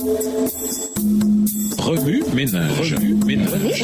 Remue ménage. Remue ménage.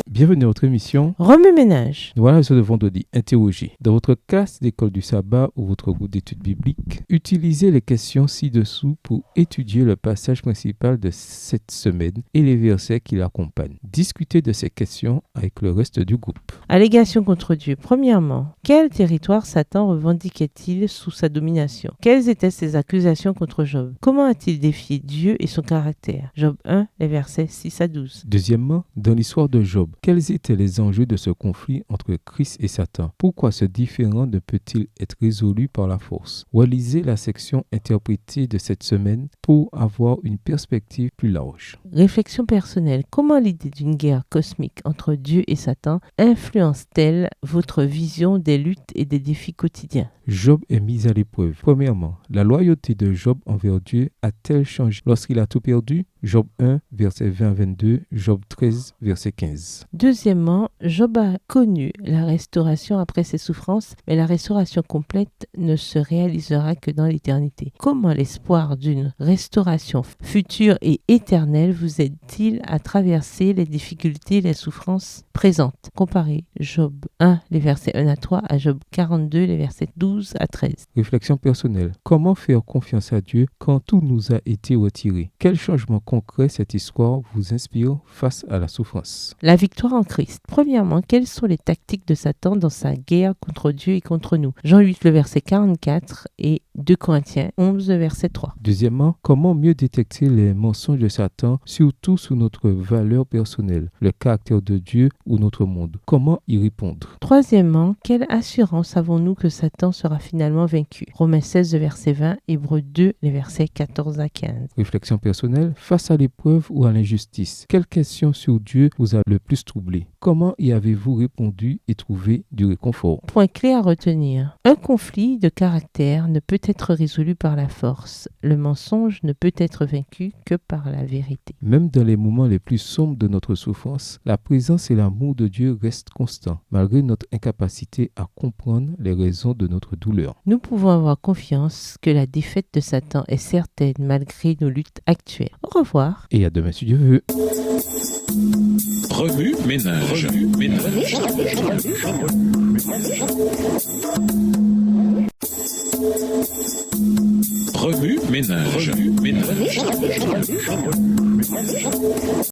Bienvenue à votre émission Remue ménage. Nous voilà ce vendredi. Interrogez. Dans votre classe d'école du sabbat ou votre groupe d'études bibliques, utilisez les questions ci-dessous pour étudier le passage principal de cette semaine et les versets qui l'accompagnent. Discutez de ces questions avec le reste du groupe. Allégation contre Dieu. Premièrement, quel territoire Satan revendiquait-il sous sa domination? Quelles étaient ses accusations contre Job? Comment a-t-il défié Dieu et son caractère? Job 1, les versets 6 à 12. Deuxièmement, dans l'histoire de Job, quels étaient les enjeux de ce conflit entre Christ et Satan? Pourquoi ce différend ne peut-il être résolu par la force? Relisez la section interprétée de cette semaine pour avoir une perspective plus large. Réflexion personnelle. Comment l'idée d'une guerre cosmique entre Dieu et Satan influence-t-elle votre vision des luttes et des défis quotidiens? Job est mis à l'épreuve. Premièrement, la loyauté de Job envers Dieu a-t-elle changé lorsqu'il a tout perdu? Job 1, verset 20 à 22, Job 13, verset 15. Deuxièmement, Job a connu la restauration après ses souffrances, mais la restauration complète ne se réalisera que dans l'éternité. Comment l'espoir d'une restauration future et éternelle vous aide-t-il à traverser les difficultés et les souffrances présentes? Comparez Job 1, les versets 1 à 3, à Job 42, les versets 12 à 13. Réflexion personnelle. Comment faire confiance à Dieu quand tout nous a été retiré? Quel changement concret cette histoire vous inspire face à la souffrance? La victoire en Christ. Premièrement, quelles sont les tactiques de Satan dans sa guerre contre Dieu et contre nous? Jean 8, le verset 44 et 2 Corinthiens 11, le verset 3. Deuxièmement, comment mieux détecter les mensonges de Satan, surtout sur notre valeur personnelle, le caractère de Dieu ou notre monde? Comment y répondre? Troisièmement, quelle assurance avons-nous que Satan sera finalement vaincu? Romains 16, le verset 20, Hébreux 2, les versets 14 à 15. Réflexion personnelle. Face à l'épreuve ou à l'injustice, quelle question sur Dieu vous a le plus troublé? Comment y avez-vous répondu et trouvé du réconfort? Point clé à retenir. Un conflit de caractère ne peut être résolu par la force. Le mensonge ne peut être vaincu que par la vérité. Même dans les moments les plus sombres de notre souffrance, la présence et l'amour de Dieu restent constants, malgré notre incapacité à comprendre les raisons de notre douleur. Nous pouvons avoir confiance que la défaite de Satan est certaine malgré nos luttes actuelles. Au revoir. Et à demain si Dieu veut. Remue ménage. Remue ménage.